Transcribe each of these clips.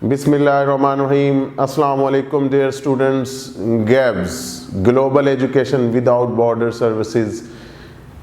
बिस्मिल्लाहिर्रहमानिर्रहीम। अस्सलाम वालेकुम dear students. Gabs global education without border services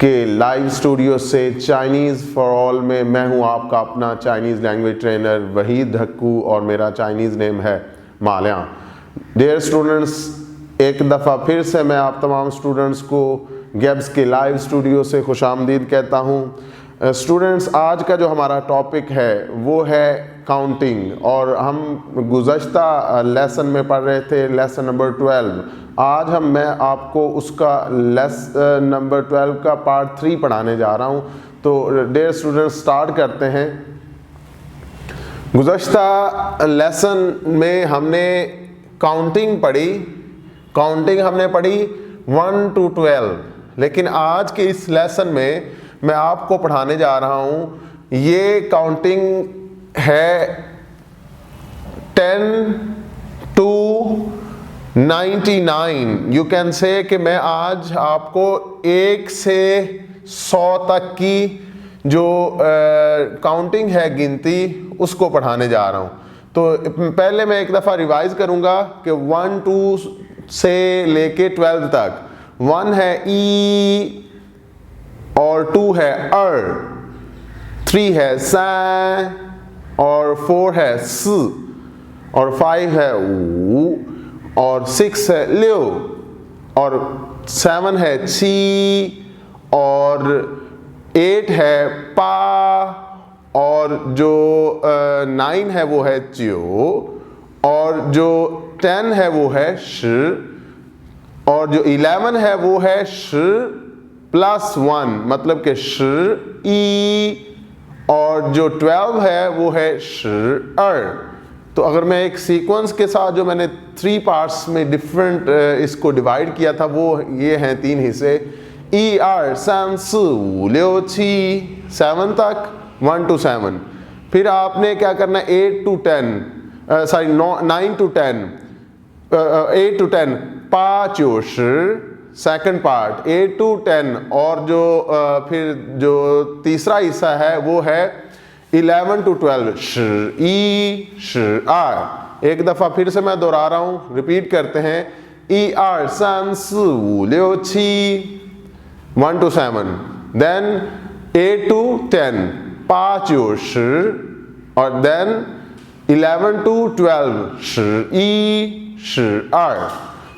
के लाइव स्टूडियो से चाइनीज़ फॉर ऑल में मैं हूं आपका अपना Chinese language trainer Waheed Haqqu और मेरा चाइनीज़ नेम है माल्या। डियर स्टूडेंट्स, एक दफ़ा फिर से मैं आप तमाम स्टूडेंट्स को गैब्स के लाइव स्टूडियो से खुशामदीद कहता हूं। स्टूडेंट्स, आज का जो हमारा टॉपिक है वो है काउंटिंग और हम गुज़श्ता लेसन में पढ़ रहे थे लेसन नंबर 12। आज मैं आपको उसका लेसन नंबर 12 का पार्ट 3 पढ़ाने जा रहा हूं। तो डियर स्टूडेंट्स, स्टार्ट करते हैं। गुज़श्ता लेसन में हमने काउंटिंग पढ़ी। काउंटिंग हमने पढ़ी 1 to 12, लेकिन आज के इस लेसन में मैं आपको पढ़ाने जा रहा हूं ये काउंटिंग है 10 to 99। यू कैन से कि मैं आज आपको 1 से 100 तक की जो काउंटिंग है, गिनती, उसको पढ़ाने जा रहा हूं। तो पहले मैं एक दफ़ा रिवाइज करूंगा कि 1 2 से लेके 12 तक। 1 है ई और 2 है अर, 3 है सैं और 4 है स और 5 है ऊ और 6 है लियो और 7 है ची और 8 है पा और जो 9 है वो है च्यो और जो 10 है वो है श और जो 11 है वो है श प्लस 1, मतलब कि श ई और जो 12 है वो है श अर। तो अगर मैं एक सीक्वेंस के साथ जो मैंने 3 पार्ट्स में डिफरेंट इसको डिवाइड किया था वो ये हैं 3 हिस्से। ई आर सैन सू लियो छी 7 तक, 1 to 7। फिर आपने क्या करना है 8 to 10, 9 to 10, 8 to 10 पा च्यो श, सेकंड पार्ट 8 to 10 और जो फिर जो तीसरा हिस्सा है वो है 11 to 12 श ई श आर। एक दफ़ा फिर से मैं दोहरा रहा हूँ, रिपीट करते हैं। ई आर सैन सू लियो छी 1 to 7, देन 8 to 10 पा च्यो श और देन 11 to 12 श ई श आर।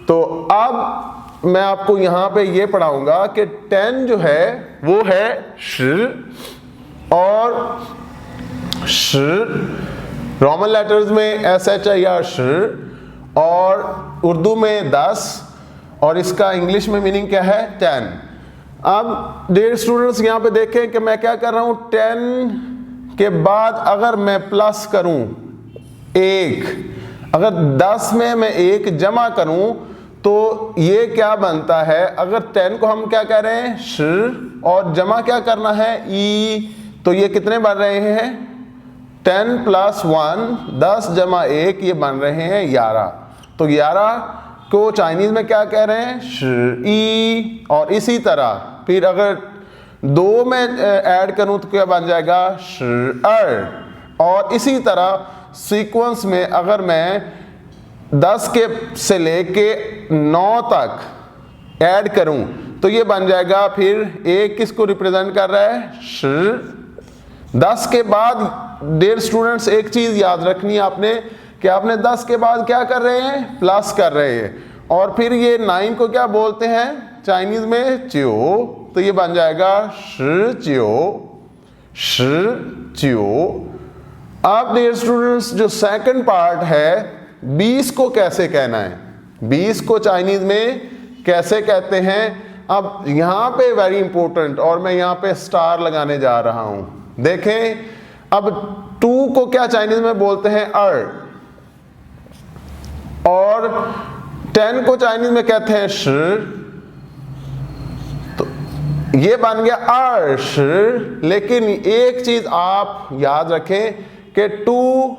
तो अब मैं आपको यहां पे ये पढ़ाऊंगा कि 10 जो है वो है श और श रोमन लेटर्स में SHIR श और उर्दू में 10 और इसका इंग्लिश में मीनिंग क्या है 10। अब डियर स्टूडेंट्स, यहां पे देखें कि मैं क्या कर रहा हूं। 10 के बाद अगर मैं प्लस करूं 1, अगर 10 में मैं 1 जमा करूं तो ये क्या बनता है। अगर 10 को हम क्या कह रहे हैं श और जमा क्या करना है ई, तो ये कितने बन रहे हैं 10 + 1, 10 जमा 1, ये बन रहे हैं 11। तो 11 को चाइनीज में क्या कह रहे हैं श ई। और इसी तरह फिर अगर 2 में ऐड करूं तो क्या बन जाएगा श अर। और इसी तरह सीक्वेंस में अगर मैं 10 के से लेके 9 तक ऐड करूं तो ये बन जाएगा फिर 1 किसको रिप्रेजेंट कर रहा है श। 10 के बाद डियर स्टूडेंट्स एक चीज याद रखनी है आपने कि आपने 10 के बाद क्या कर रहे हैं प्लस कर रहे हैं। और फिर ये 9 को क्या बोलते हैं चाइनीज में च्यो, तो ये बन जाएगा श च्यो श च्यो। अब डियर स्टूडेंट्स जो सेकंड पार्ट है 20 को कैसे कहना है, 20 को चाइनीज में कैसे कहते हैं। अब यहां पे वेरी इंपॉर्टेंट, और मैं यहां पे स्टार लगाने जा रहा हूं। देखें, अब 2 को क्या चाइनीज में बोलते हैं अर और 10 को चाइनीज में कहते हैं श। तो ये बन गया अर्श। लेकिन एक चीज आप याद रखें कि 2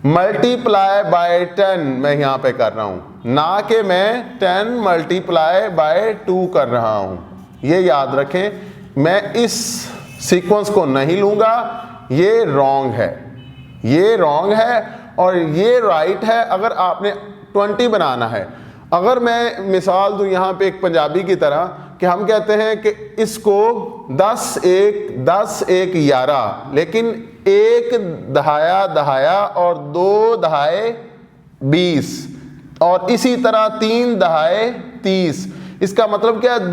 मल्टीप्लाई बाय 10 मैं यहां पे कर रहा हूं, ना कि मैं 10 मल्टीप्लाई बाय 2 कर रहा हूं। ये याद रखें, मैं इस सीक्वेंस को नहीं लूंगा, ये रॉन्ग है, ये रॉन्ग है। और ये राइट है अगर आपने 20 बनाना है। अगर मैं मिसाल दूं यहाँ पे एक पंजाबी की तरह कि हम कहते हैं कि इसको 10 1 11, लेकिन 1 दहाया दहाया और 2 दहाए 20 और इसी तरह 3 दहाए 30। इसका मतलब क्या है?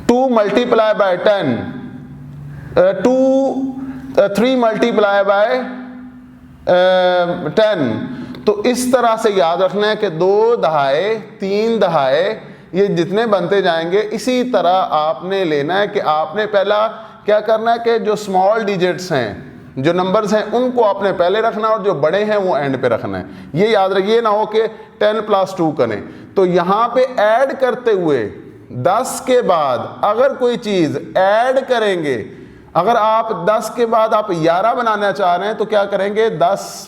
2 मल्टीप्लाई बाय 10, 3 मल्टीप्लाई बाय 10। तो इस तरह से याद रखना है कि 2 दहाए 3 दहाए ये जितने बनते जाएंगे इसी तरह आपने लेना है कि आपने पहला क्या करना है कि जो स्मॉल डिजिट्स हैं, जो नंबर्स हैं, उनको आपने पहले रखना और जो बड़े हैं वो एंड पे रखना है। ये याद रखिए, ना हो कि 10 + 2 करें। तो यहाँ पे ऐड करते हुए 10 के बाद अगर कोई चीज़ ऐड करेंगे, अगर आप 10 के बाद आप 11 बनाना चाह रहे हैं तो क्या करेंगे? 10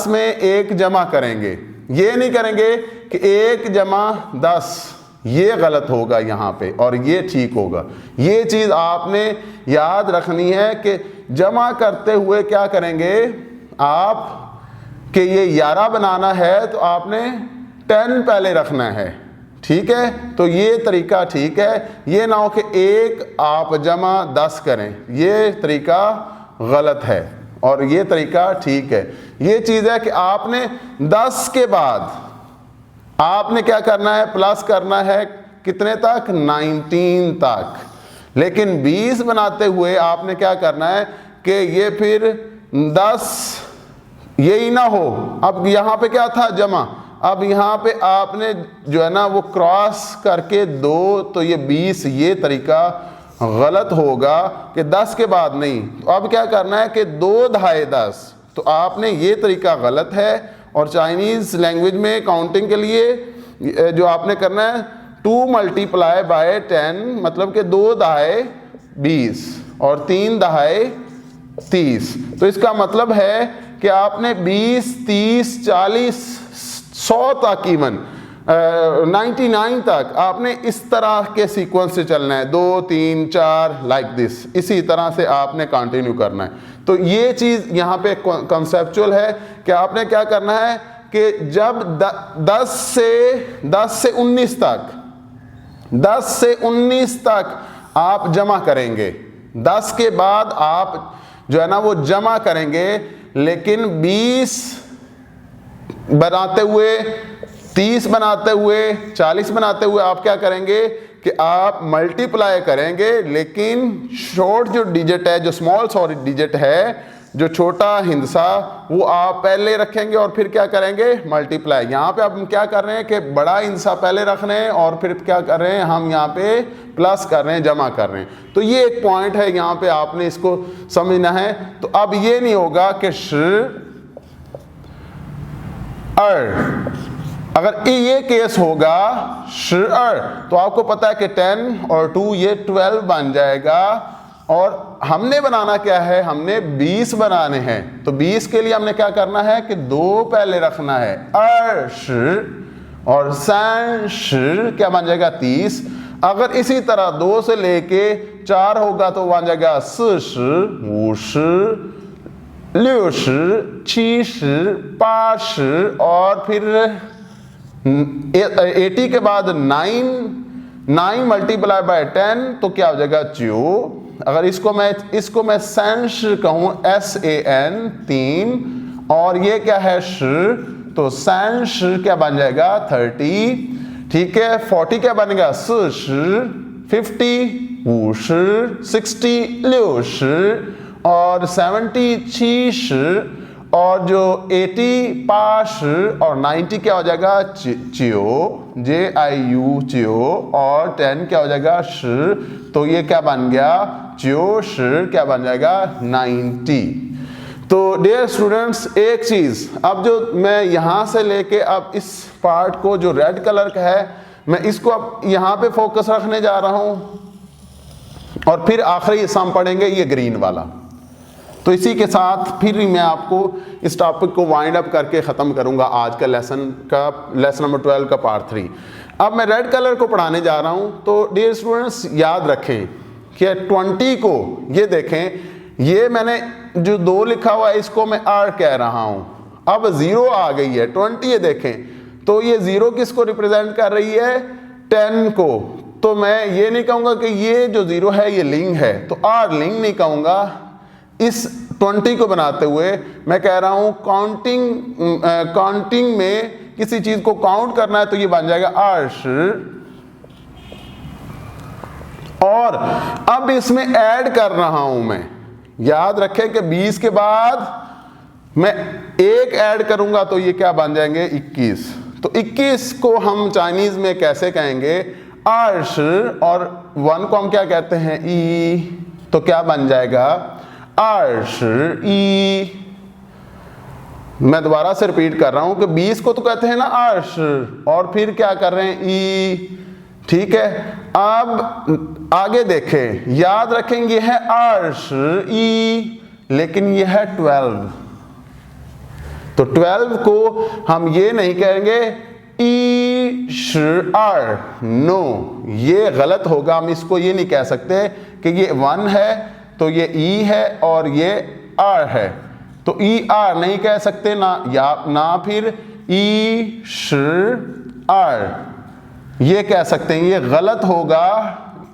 में 1 जमा करेंगे। ये नहीं करेंगे कि 1 जमा 10, ये गलत होगा यहाँ पे और ये ठीक होगा। ये चीज़ आपने याद रखनी है कि जमा करते हुए क्या करेंगे आप कि ये 11 बनाना है तो आपने 10 पहले रखना है, ठीक है? तो ये तरीका ठीक है। ये ना हो कि 1 आप जमा 10 करें, ये तरीका गलत है और ये तरीका ठीक है। ये चीज़ है कि आपने 10 के बाद आपने क्या करना है? प्लस करना है कितने तक? 19 तक। लेकिन 20 बनाते हुए आपने क्या करना है कि ये फिर 10 यही ना हो। अब यहाँ पे क्या था? जमा। अब यहाँ पे आपने जो है ना वो क्रॉस करके 2, तो ये 20, ये तरीका गलत होगा कि 10 के बाद नहीं। तो अब क्या करना है कि 2 दहाए 10, तो आपने ये तरीका गलत है। और चाइनीज़ लैंग्वेज में काउंटिंग के लिए जो आपने करना है 2 मल्टीप्लाई बाय 10, मतलब कि 2 दहाए 20 और 3 दहाए 30। तो इसका मतलब है कि आपने 20 30 40 100 तक, इवन 99 तक आपने इस तरह के सीक्वेंस से चलना है। 2 3 4 लाइक दिस, इसी तरह से आपने कंटिन्यू करना है। तो ये चीज़ यहाँ पे कॉन्सेप्चुअल है कि आपने क्या करना है कि जब 10 से 19 तक, 10 से 19 तक आप जमा करेंगे। 10 के बाद आप जो है ना वो जमा करेंगे, लेकिन 20 बनाते हुए, 30 बनाते हुए, 40 बनाते हुए आप क्या करेंगे कि आप मल्टीप्लाई करेंगे। लेकिन शॉर्ट जो डिजिट है, जो स्मॉल डिजिट है, जो छोटा हिंसा, वो आप पहले रखेंगे और फिर क्या करेंगे? मल्टीप्लाई। यहाँ पे हम क्या कर रहे हैं कि बड़ा हिंसा पहले रख रहे हैं और फिर क्या कर रहे हैं? हम यहाँ पे प्लस कर रहे हैं, जमा कर रहे हैं। तो ये एक पॉइंट है, यहाँ पे आपने इसको समझना है। तो अब ये नहीं होगा कि अगर ये केस होगा तो आपको पता है कि 10 और 2 ये 12 बन जाएगा। और हमने बनाना क्या है? हमने 20 बनाने हैं। तो 20 के लिए हमने क्या करना है कि 2 पहले रखना है। और क्या बन जाएगा? 30। अगर इसी तरह 2 से लेके 4 होगा तो बन जाएगा 40 50 60 70 80 और फिर 80 के बाद 9 मल्टीप्लाई बाय 10 तो क्या हो जाएगा? 4। अगर इसको मैं सेंश कहूँ, SAN 3, और ये क्या है? तो सेंश क्या बन जाएगा? 30। ठीक है। 40 क्या बनेगा? 40 50 50 60 60 और 70 60 और जो 80 50 और 90 क्या हो जाएगा? JIU और 10 क्या हो जाएगा? तो ये क्या बन गया? क्या बन जाएगा? 90। तो डियर स्टूडेंट्स, एक चीज़ अब जो मैं यहाँ से लेके अब इस पार्ट को जो रेड कलर का है, मैं इसको अब यहाँ पे फोकस रखने जा रहा हूँ और फिर आखिरी सम पढ़ेंगे ये ग्रीन वाला। तो इसी के साथ फिर मैं आपको इस टॉपिक को वाइंड अप करके ख़त्म करूंगा आज का लेसन नंबर 12 का पार्ट 3। अब मैं रेड कलर को पढ़ाने जा रहा हूं। तो डियर स्टूडेंट्स, याद रखें कि 20 को, ये देखें ये मैंने जो 2 लिखा हुआ है इसको मैं r कह रहा हूं। अब 0 आ गई है 20, ये देखें तो ये 0 किसको रिप्रेजेंट कर रही है, 10 को। तो मैं ये नहीं कहूंगा कि ये जो 0 है ये लिंग है, तो r लिंग नहीं कहूंगा। इस 20 को बनाते हुए मैं कह रहा हूं काउंटिंग में किसी चीज को काउंट करना है तो ये बन जाएगा अर्श। और अब इसमें ऐड कर रहा हूं मैं, याद रखें कि 20 के बाद मैं 1 ऐड करूंगा तो ये क्या बन जाएंगे 21। तो 21 को हम चाइनीज में कैसे कहेंगे, अर्श, और 1 को हम क्या कहते हैं, ई। तो क्या बन जाएगा अर्श ई। मैं दोबारा से रिपीट कर रहा हूं कि 20 को तो कहते हैं ना अर्श, और फिर क्या कर रहे हैं ई। ठीक है, अब आगे देखें, याद रखेंगे है अर्श ई, लेकिन ये है 12। तो 12 को हम ये नहीं कहेंगे ई श आर, नो, ये गलत होगा। हम इसको ये नहीं कह सकते कि ये 1 है तो ये ई है और ये आर है, तो ई आर नहीं कह सकते ना, या ना फिर ई श आर ये कह सकते हैं, ये गलत होगा।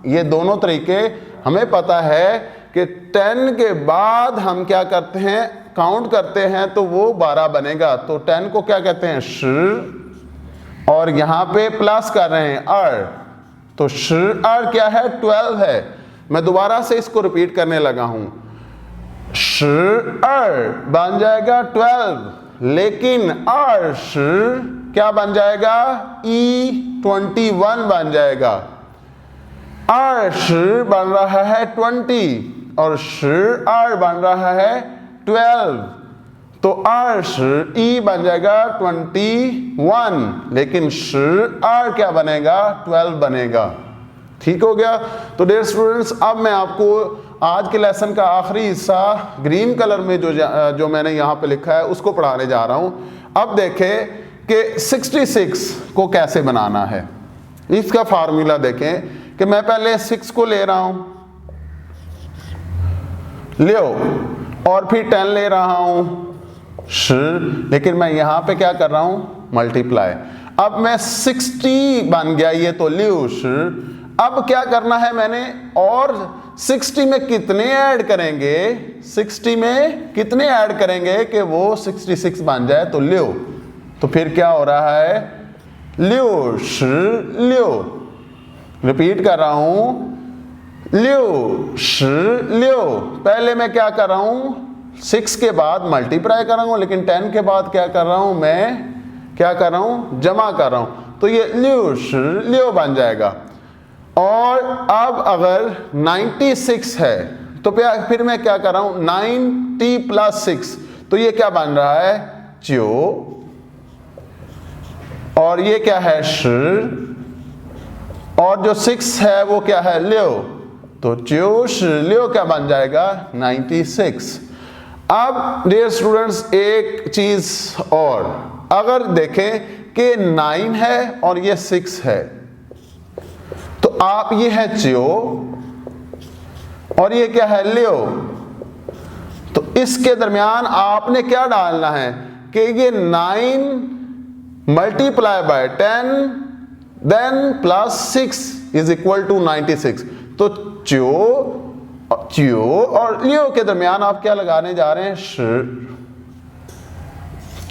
ये दोनों तरीके हमें पता है कि 10 के बाद हम क्या करते हैं, काउंट करते हैं तो वो 12 बनेगा। तो 10 को क्या कहते हैं श, और यहां पे प्लस कर रहे हैं अर, तो श अर क्या है 12 है। मैं दोबारा से इसको रिपीट करने लगा हूं, श अर बन जाएगा 12, लेकिन अर्श क्या बन जाएगा ई 21 बन जाएगा। अर्श बन रहा है 20 और श आर बन रहा है 12, तो अर्श ई बन जाएगा 21, लेकिन श आर क्या बनेगा 12 बनेगा। ठीक हो गया। तो डियर स्टूडेंट्स, अब मैं आपको आज के लेसन का आखिरी हिस्सा ग्रीन कलर में जो मैंने यहाँ पे लिखा है उसको पढ़ाने जा रहा हूँ। अब देखें कि 66 को कैसे बनाना है। इसका फार्मूला देखें कि मैं पहले 6 को ले रहा हूँ, लियो, और फिर 10 ले रहा हूँ श, लेकिन मैं यहाँ पे क्या कर रहा हूँ मल्टीप्लाई। अब मैं 60 बन गया ये, तो लियो श। अब क्या करना है मैंने, और 60 में कितने ऐड करेंगे, 60 में कितने ऐड करेंगे कि वो 66 बन जाए, तो लियो। तो फिर क्या हो रहा है, लियो श लियो, रिपीट कर रहा हूं, लियो श लियो। पहले मैं क्या कर रहा हूं, 6 के बाद मल्टीप्लाई कर रहा हूं, लेकिन 10 के बाद क्या कर रहा हूं, मैं क्या कर रहा हूं, जमा कर रहा हूं, तो ये लियो श लियो बन जाएगा। और अब अगर 96 है तो फिर मैं क्या कर रहा हूं, 90 + 6, तो ये क्या बन रहा है च्यो, और ये क्या है श, और जो 6 है वो क्या है लियो, तो च्यो श लियो क्या बन जाएगा 96। अब डियर स्टूडेंट्स एक चीज और, अगर देखें कि 9 है और ये 6 है, तो आप ये है च्यो और ये क्या है लियो, तो इसके दरमियान आपने क्या डालना है कि ये 9 multiply by 10 then +6 is equal to 96। तो च्यो और लियो के दरमियान आप क्या लगाने जा रहे हैं श,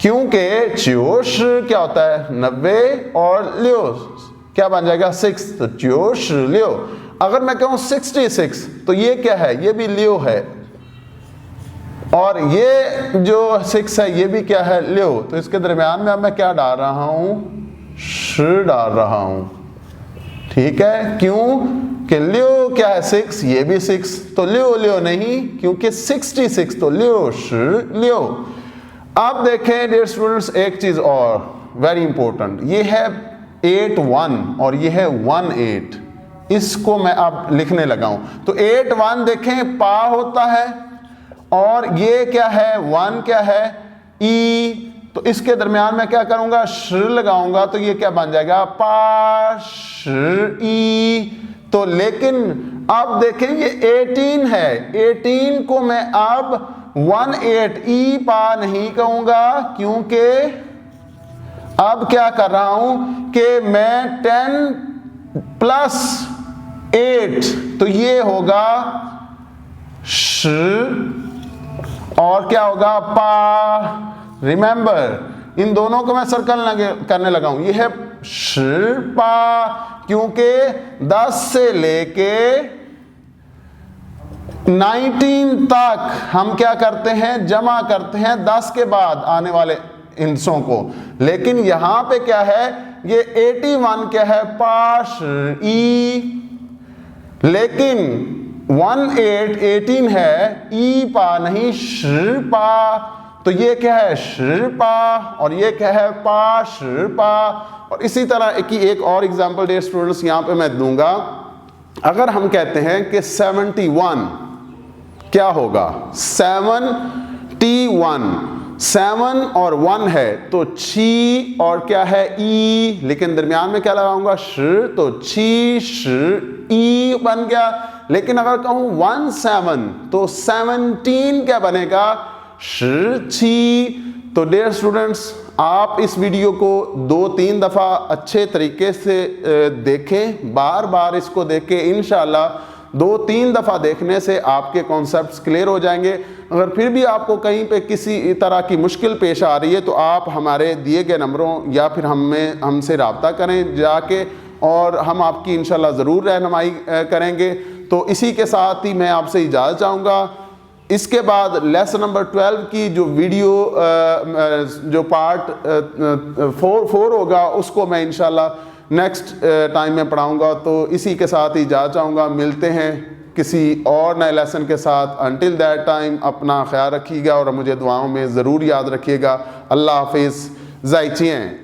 क्योंकि च्यो श क्या होता है 90 और लियो क्या बन जाएगा 6, तो च्यो श लियो। अगर मैं कहूं 66 तो ये क्या है, ये भी लियो है, और ये जो 6 है ये भी क्या है लियो, तो इसके दरमियान में अब मैं क्या डाल रहा हूं श डाल रहा हूं। ठीक है, क्यों कि लियो क्या है 6, ये भी 6, तो लियो लियो नहीं, क्योंकि 66, तो लियो श लियो। अब देखें डियर स्टूडेंट्स एक चीज और वेरी इंपॉर्टेंट, ये है 8 1 और ये है 1 8, इसको मैं अब लिखने लगा हूं। तो 8 1 देखें पा होता है, और ये क्या है 1 क्या है ई, तो इसके दरमियान मैं क्या करूंगा श लगाऊंगा, तो ये क्या बन जाएगा पा श ई, तो लेकिन अब देखें ये 18 है, 18 को मैं अब 18 ई पा नहीं कहूंगा, क्योंकि अब क्या कर रहा हूं कि मैं 10 प्लस 8, तो ये होगा श और क्या होगा पा। रिमेंबर इन दोनों को मैं सर्कल करने लगा हूं, ये है श पा, क्योंकि 10 से लेके 19 तक हम क्या करते हैं, जमा करते हैं 10 के बाद आने वाले हिस्सों को। लेकिन यहां पे क्या है, ये 81 क्या है, पाश ई, लेकिन 18 है, ई पा नहीं श्र पा, तो ये क्या है श्र पा और ये क्या है पा श्र पा। और इसी तरह की एक और एग्जांपल डियर स्टूडेंट्स यहां पे मैं दूंगा। अगर हम कहते हैं कि 71 क्या होगा, 71, 7 और 1 है तो छी और क्या है ई, लेकिन दरमियान में क्या लगाऊंगा श्र, तो छी श्र ई बन गया। लेकिन अगर कहूं 17 तो 17 क्या बनेगा, श्र छी। तो डियर स्टूडेंट्स आप इस वीडियो को 2-3 दफ़ा अच्छे तरीके से देखें, बार बार इसको देखें, इंशाल्लाह 2-3 दफ़ा देखने से आपके कॉन्सेप्ट्स क्लियर हो जाएंगे। अगर फिर भी आपको कहीं पे किसी तरह की मुश्किल पेश आ रही है तो आप हमारे दिए गए नंबरों या फिर हमसे रब्ता करें जाके, और हम आपकी इंशाल्लाह ज़रूर रहनुमाई करेंगे। तो इसी के साथ ही मैं आपसे इजाज़त चाहूँगा। इसके बाद लेसन नंबर 12 की जो वीडियो जो पार्ट 4 होगा उसको मैं इंशाल्लाह नेक्स्ट टाइम में पढ़ाऊँगा। तो इसी के साथ ही इजाज़त चाहूँगा, मिलते हैं किसी और नए लेसन के साथ। अंटिल दैट टाइम अपना ख्याल रखिएगा और मुझे दुआओं में ज़रूर याद रखिएगा। अल्लाह हाफिज़, ज़ाइचिएं।